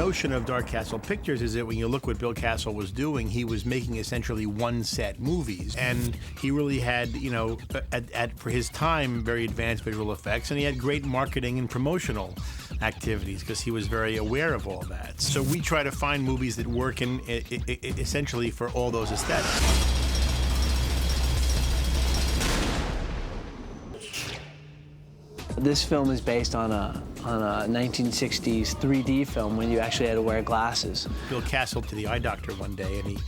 notion of Dark Castle Pictures is that when you look what Bill Castle was doing, he was making essentially one-set movies. And he really had, you know, for his time, very advanced visual effects, and he had great marketing and promotional activities because he was very aware of all that. So we try to find movies that work in essentially for all those aesthetics. This film is based on a 1960s 3D film when you actually had to wear glasses. Bill Castle to the eye doctor one day, and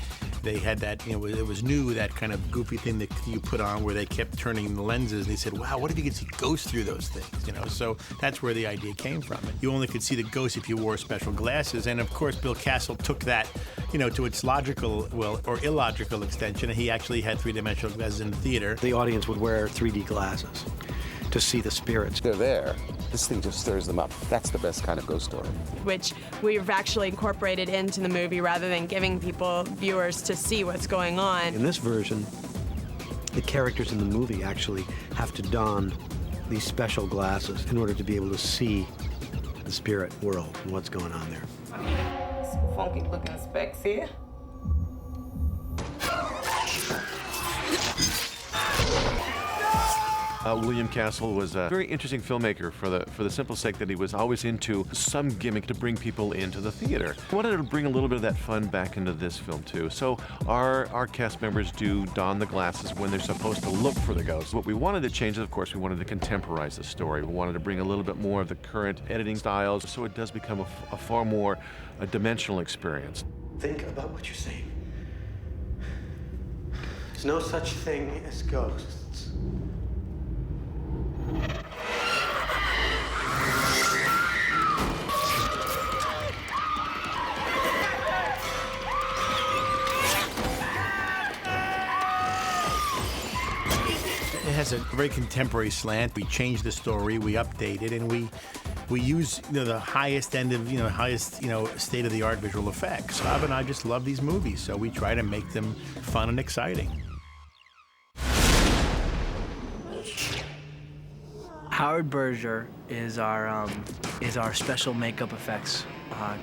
they had that, you know, it was new, that kind of goofy thing that you put on where they kept turning the lenses, and they said, wow, what if you could see ghosts through those things, you know? So that's where the idea came from. You only could see the ghosts if you wore special glasses, and of course Bill Castle took that, you know, to its logical, well, or illogical extension, and he actually had three-dimensional glasses in the theater. The audience would wear 3D glasses to see the spirits. They're there. This thing just stirs them up. That's the best kind of ghost story. Which we've actually incorporated into the movie rather than giving viewers to see what's going on. In this version, the characters in the movie actually have to don these special glasses in order to be able to see the spirit world and what's going on there. Some funky looking specs here. William Castle was a very interesting filmmaker for the simple sake that he was always into some gimmick to bring people into the theater. He wanted to bring a little bit of that fun back into this film too. So our cast members do don the glasses when they're supposed to look for the ghosts. What we wanted to change is, of course, we wanted to contemporize the story. We wanted to bring a little bit more of the current editing styles, so it does become a far more dimensional experience. Think about what you're saying. There's no such thing as ghosts. It has a very contemporary slant. We changed the story, we update it, and we use, you know, the highest end of, you know, state-of-the-art visual effects. Bob and I just love these movies, so we try to make them fun and exciting. Howard Berger is our special makeup effects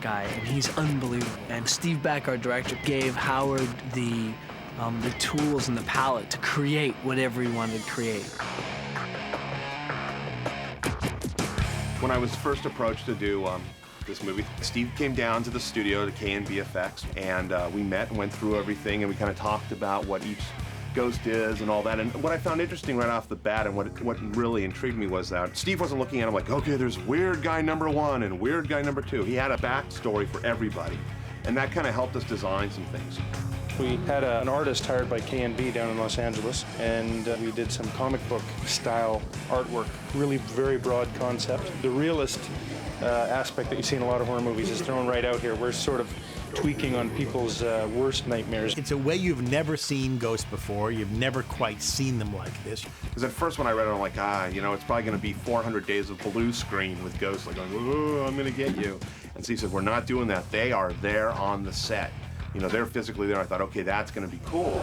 guy, and he's unbelievable. And Steve Beck, our director, gave Howard the tools and the palette to create whatever he wanted to create. When I was first approached to do this movie, Steve came down to the studio to K&B Effects, and we met and went through everything, and we kind of talked about what each ghost is and all that. And what I found interesting right off the bat and what really intrigued me was that Steve wasn't looking at him like, okay, there's weird guy number one and weird guy number two. He had a backstory for everybody, and that kind of helped us design some things. We had an artist hired by K&B down in Los Angeles, and we did some comic book style artwork, really very broad concept. The realist aspect that you see in a lot of horror movies is thrown right out here. We're sort of tweaking on people's worst nightmares. It's a way you've never seen ghosts before. You've never quite seen them like this. Because at first when I read it, I'm like, you know, it's probably going to be 400 days of blue screen with ghosts like going, oh, I'm going to get you. And Steve said, we're not doing that. They are there on the set. You know, they're physically there. I thought, okay, that's going to be cool.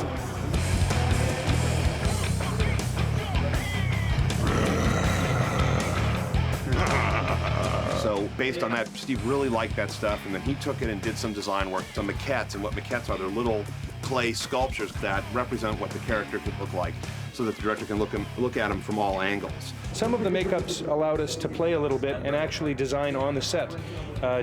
So based on that, Steve really liked that stuff, and then he took it and did some design work, some maquettes, and what maquettes are, they're little clay sculptures that represent what the character could look like, so that the director can look at them from all angles. Some of the makeups allowed us to play a little bit and actually design on the set.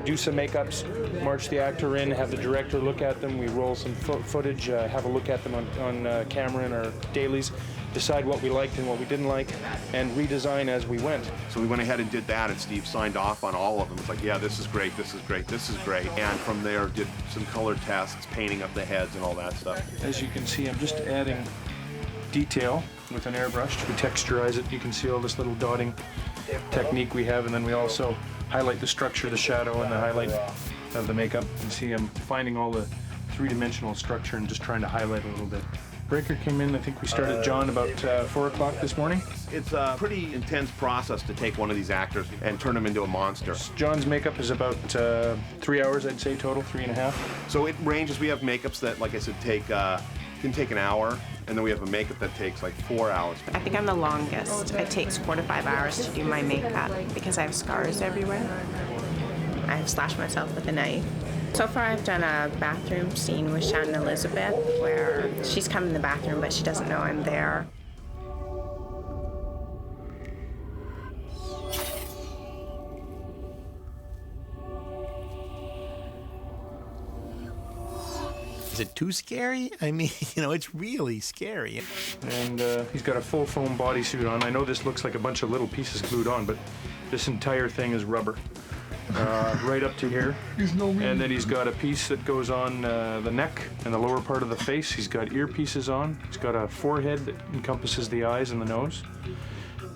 Do some makeups, march the actor in, have the director look at them, we roll some footage, have a look at them on camera in our dailies, decide what we liked and what we didn't like, and redesign as we went. So we went ahead and did that, and Steve signed off on all of them. It's like, yeah, this is great, this is great, this is great. And from there, did some color tests, painting up the heads and all that stuff. As you can see, I'm just adding detail with an airbrush. We texturize it. You can see all this little dotting technique we have, and then we also highlight the structure, the shadow, and the highlight of the makeup. You can see I'm finding all the three-dimensional structure and just trying to highlight a little bit. Breaker came in, I think we started John about 4 o'clock this morning. It's a pretty intense process to take one of these actors and turn him into a monster. John's makeup is about 3 hours, I'd say, total, 3.5. So it ranges. We have makeups that, like I said, can take an hour, and then we have a makeup that takes like 4 hours. I think I'm the longest. It takes 4 to 5 hours to do my makeup because I have scars everywhere. I've slashed myself with a knife. So far, I've done a bathroom scene with Shannon Elizabeth where she's come in the bathroom, but she doesn't know I'm there. Is it too scary? I mean, it's really scary. And he's got a full foam bodysuit on. I know this looks like a bunch of little pieces glued on, but this entire thing is rubber. Right up to here. And then he's got a piece that goes on the neck and the lower part of the face. He's got earpieces on. He's got a forehead that encompasses the eyes and the nose.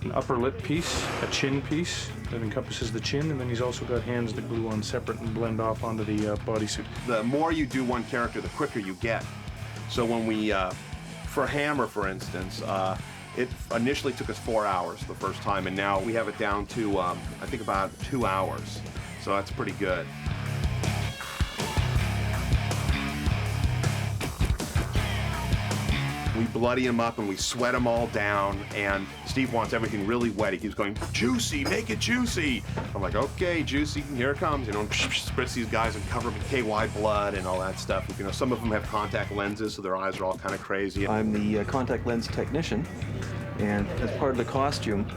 An upper lip piece, a chin piece that encompasses the chin, and then he's also got hands that glue on separate and blend off onto the bodysuit. The more you do one character, the quicker you get. So when we, for Hammer, for instance, it initially took us 4 hours the first time, and now we have it down to, I think, about 2 hours. So that's pretty good. We bloody him up and we sweat him all down, and Steve wants everything really wet. He keeps going, juicy, make it juicy. I'm like, okay, juicy, here it comes. Spritz these guys and cover them with KY blood and all that stuff. Some of them have contact lenses, so their eyes are all kind of crazy. I'm the contact lens technician, and as part of the costume,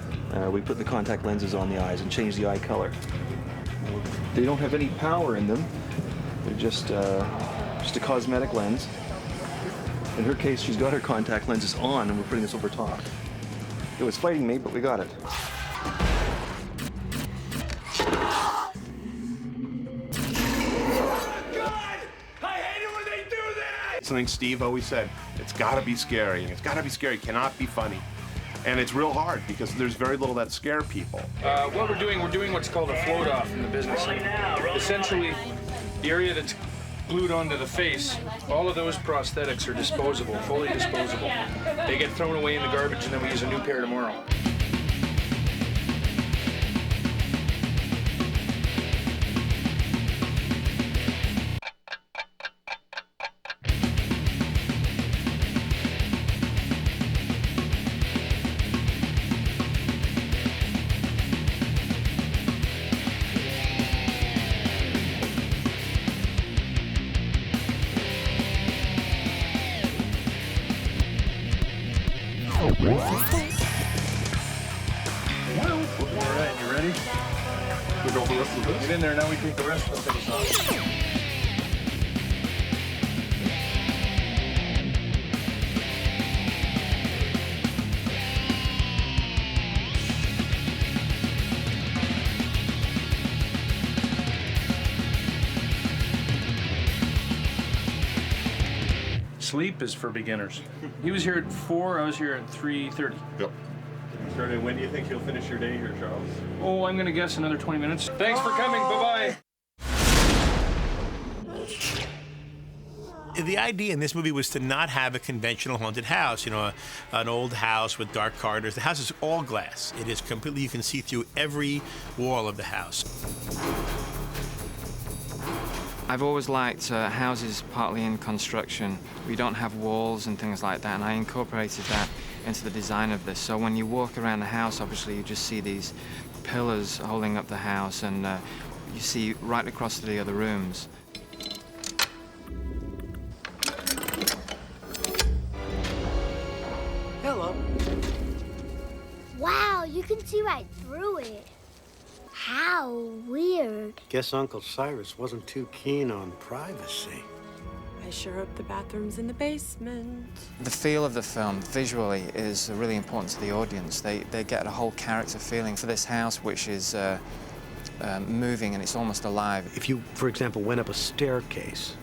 we put the contact lenses on the eyes and change the eye color. They don't have any power in them. They're just a cosmetic lens. In her case, she's got her contact lenses on, and we're putting this over top. It was fighting me, but we got it. Something Steve always said, it's gotta be scary, and it's gotta be scary, it cannot be funny. And it's real hard because there's very little that scare people. What we're doing what's called a float off in the business. Essentially, the area that's glued onto the face, all of those prosthetics are disposable, fully disposable. They get thrown away in the garbage and then we use a new pair tomorrow. Alright, you ready? We go for the rest of this? Get in there, now we take the rest of the face off. Sleep is for beginners. He was here at 4, I was here at 3:30. Yep. When do you think you'll finish your day here, Charles? Oh, I'm gonna guess another 20 minutes. Thanks for coming, bye-bye. The idea in this movie was to not have a conventional haunted house, an old house with dark corridors. The house is all glass. It is completely, you can see through every wall of the house. I've always liked houses partly in construction. We don't have walls and things like that, and I incorporated that into the design of this. So when you walk around the house, obviously you just see these pillars holding up the house, and you see right across to the other rooms. Hello. Wow, you can see right through it. How weird. Guess Uncle Cyrus wasn't too keen on privacy. I sure hope the bathroom's in the basement. The feel of the film, visually, is really important to the audience. They get a whole character feeling for this house, which is moving and it's almost alive. If you, for example, went up a staircase,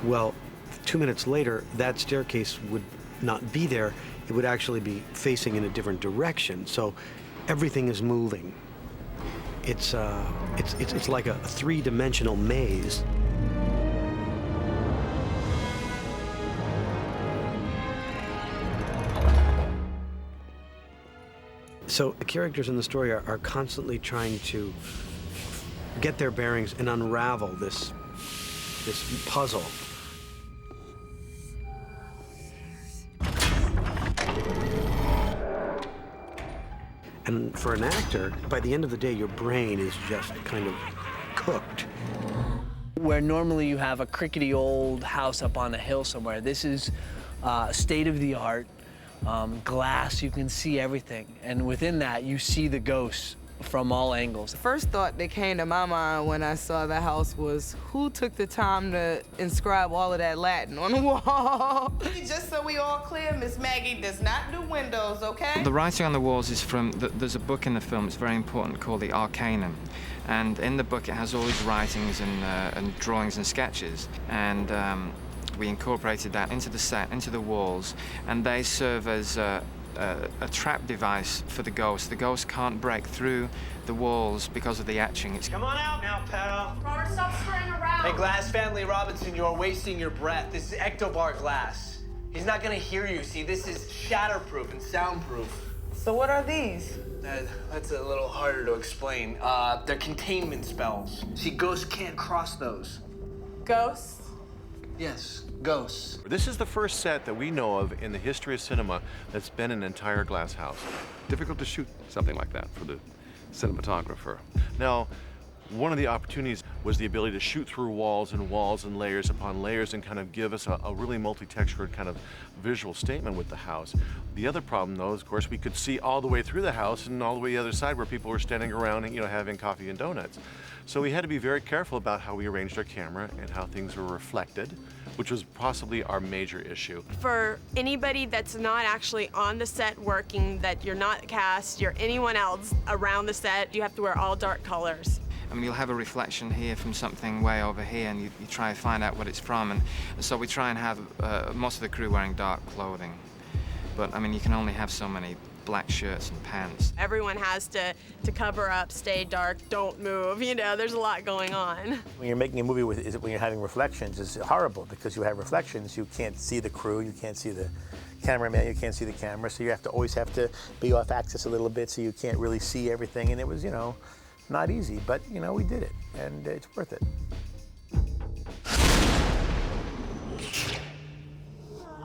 well, 2 minutes later, that staircase would not be there. It would actually be facing in a different direction. So everything is moving. It's like a three-dimensional maze. So the characters in the story are constantly trying to get their bearings and unravel this puzzle. And for an actor, by the end of the day, your brain is just kind of cooked. Where normally you have a crickety old house up on a hill somewhere, this is state-of-the-art glass. You can see everything, and within that you see the ghosts from all angles. The first thought that came to my mind when I saw the house was, who took the time to inscribe all of that Latin on the wall? Just so we all clear, Miss Maggie does not do windows, okay? The writing on the walls is from, there's a book in the film, it's very important, called The Arcanum. And in the book it has all these writings and drawings and sketches. And we incorporated that into the set, into the walls, and they serve as a trap device for the ghost. The ghost can't break through the walls because of the etching. Come on out now, pal. Robert, stop screwing around. Hey, Glass Family Robinson, you're wasting your breath. This is Ectobar glass. He's not gonna hear you. See, this is shatterproof and soundproof. So what are these? That's a little harder to explain. They're containment spells. See, ghosts can't cross those. Ghosts? Yes, ghosts. This is the first set that we know of in the history of cinema that's been an entire glass house. Difficult to shoot something like that for the cinematographer. Now, one of the opportunities was the ability to shoot through walls and layers upon layers and kind of give us a really multi-textured kind of visual statement with the house. The other problem, though, is, of course, we could see all the way through the house and all the way the other side where people were standing around and, having coffee and donuts. So we had to be very careful about how we arranged our camera and how things were reflected, which was possibly our major issue. For anybody that's not actually on the set working, that you're not cast, you're anyone else around the set, you have to wear all dark colors. I mean, you'll have a reflection here from something way over here, and you try to find out what it's from. And so we try and have most of the crew wearing dark clothing. But, I mean, you can only have so many black shirts and pants. Everyone has to cover up, stay dark, don't move. There's a lot going on. When you're making a movie when you're having reflections, it's horrible because you have reflections. You can't see the crew, you can't see the cameraman, you can't see the camera, so you always have to be off axis a little bit so you can't really see everything. And it was, not easy, but we did it, and it's worth it.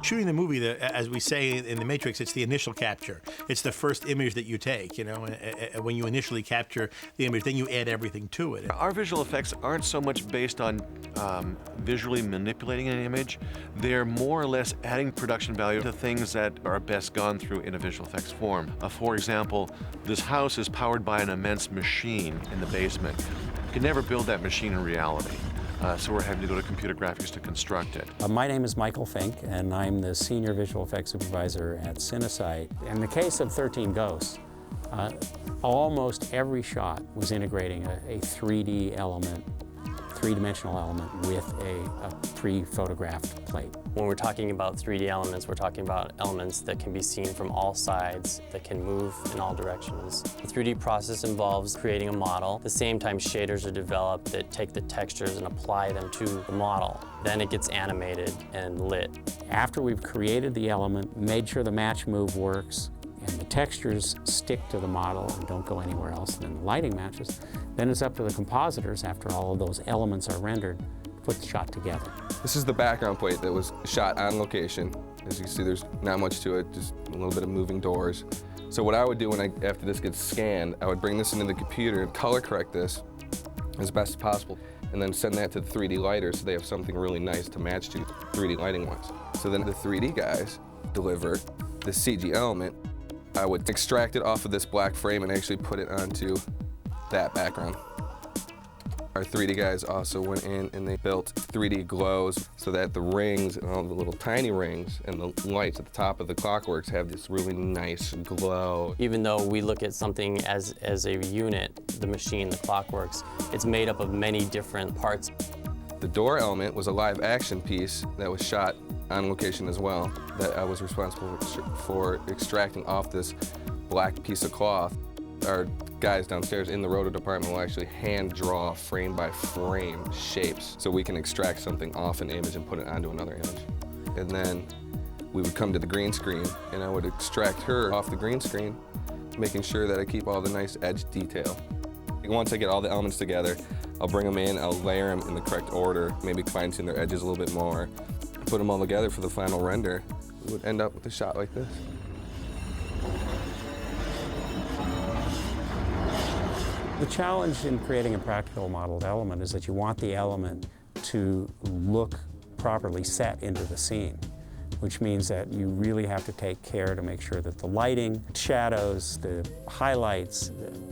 Shooting the movie, as we say in The Matrix, it's the initial capture. It's the first image that you take, when you initially capture the image, then you add everything to it. Our visual effects aren't so much based on visually manipulating an image. They're more or less adding production value to things that are best gone through in a visual effects form. For example, this house is powered by an immense machine in the basement. You can never build that machine in reality. So we're having to go to computer graphics to construct it. My name is Michael Fink, and I'm the Senior Visual Effects Supervisor at Cinesite. In the case of 13 Ghosts, almost every shot was integrating a 3D element, three-dimensional element with a pre-photographed plate. When we're talking about 3D elements, we're talking about elements that can be seen from all sides, that can move in all directions. The 3D process involves creating a model. At the same time, shaders are developed that take the textures and apply them to the model. Then it gets animated and lit. After we've created the element, made sure the match move works, and the textures stick to the model and don't go anywhere else, and then the lighting matches, then it's up to the compositors, after all of those elements are rendered, to put the shot together. This is the background plate that was shot on location. As you can see, there's not much to it, just a little bit of moving doors. So what I would do after this gets scanned, I would bring this into the computer and color correct this as best as possible, and then send that to the 3D lighters so they have something really nice to match to 3D lighting wise. So then the 3D guys deliver the CG element. I would extract it off of this black frame and actually put it onto that background. Our 3D guys also went in and they built 3D glows so that the rings and all the little tiny rings and the lights at the top of the clockworks have this really nice glow. Even though we look at something as a unit, the machine, the clockworks, it's made up of many different parts. The door element was a live action piece that was shot on location as well, that I was responsible for extracting off this black piece of cloth. Our guys downstairs in the roto department will actually hand draw frame by frame shapes so we can extract something off an image and put it onto another image. And then we would come to the green screen and I would extract her off the green screen, making sure that I keep all the nice edge detail. Once I get all the elements together, I'll bring them in, I'll layer them in the correct order, maybe fine-tune their edges a little bit more, put them all together for the final render. We would end up with a shot like this. The challenge in creating a practical modeled element is that you want the element to look properly set into the scene, which means that you really have to take care to make sure that the lighting, shadows, the highlights,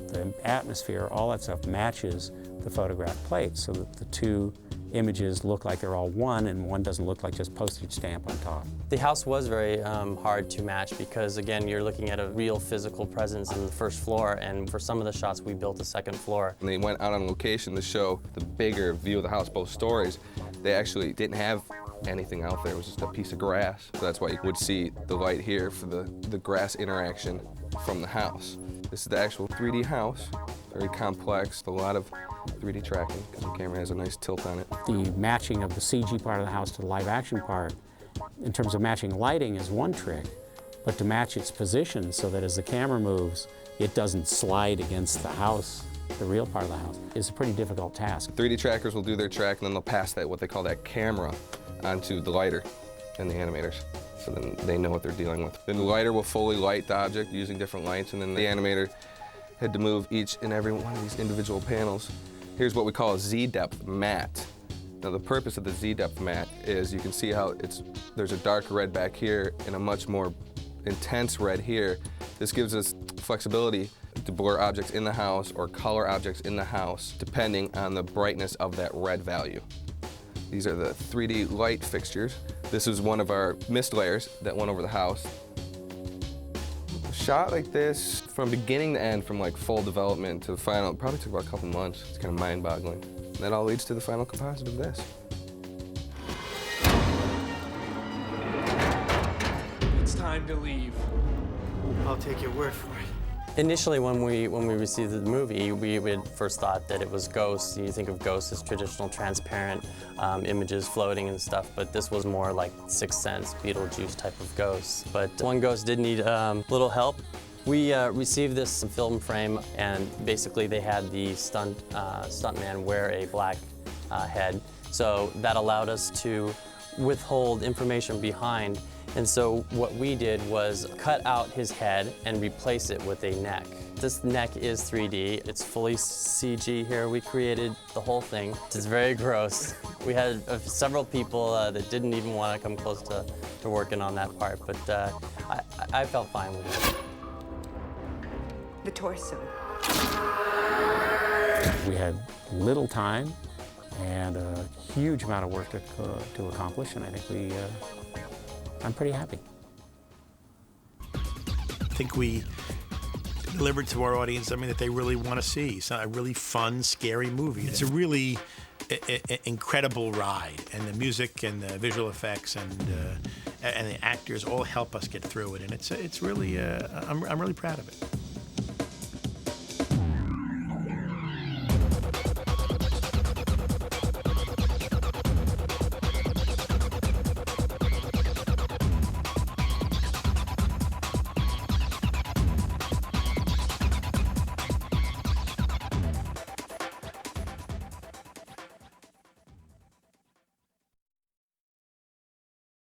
the atmosphere, all that stuff matches the photograph plate so that the two images look like they're all one and one doesn't look like just postage stamp on top. The house was very hard to match because, again, you're looking at a real physical presence on the first floor, and for some of the shots we built a second floor. When they went out on location to show the bigger view of the house, both stories, they actually didn't have anything out there. It was just a piece of grass. So that's why you would see the light here for the grass interaction from the house. This is the actual 3D house, very complex, a lot of 3D tracking because the camera has a nice tilt on it. The matching of the CG part of the house to the live action part, in terms of matching lighting, is one trick, but to match its position so that as the camera moves, it doesn't slide against the house, the real part of the house, is a pretty difficult task. 3D trackers will do their track and then they'll pass that, what they call that camera, onto the lighter and the animators. So then they know what they're dealing with. Then the lighter will fully light the object using different lights, and then the animator had to move each and every one of these individual panels. Here's what we call a Z-depth matte. Now the purpose of the Z-depth matte is you can see how there's a dark red back here and a much more intense red here. This gives us flexibility to blur objects in the house or color objects in the house depending on the brightness of that red value. These are the 3D light fixtures. This is one of our mist layers that went over the house. A shot like this, from beginning to end, from like full development to final, it probably took about a couple months. It's kind of mind-boggling. And that all leads to the final composite of this. It's time to leave. I'll take your word for it. Initially, when we received the movie, we had first thought that it was ghosts. You think of ghosts as traditional transparent images floating and stuff, but this was more like Sixth Sense, Beetlejuice type of ghosts. But one ghost did need little help. We received this film frame, and basically they had the stuntman wear a black head, so that allowed us to withhold information behind. And so what we did was cut out his head and replace it with a neck. This neck is 3D. It's fully CG here. We created the whole thing. It's very gross. We had several people that didn't even want to come close to working on that part, but I felt fine with it. The torso. We had little time and a huge amount of work to accomplish, and I think I'm pretty happy. I think we delivered to our audience something that they really want to see. It's a really fun, scary movie. It's a really incredible ride, and the music and the visual effects and the actors all help us get through it. And it's really, I'm really proud of it.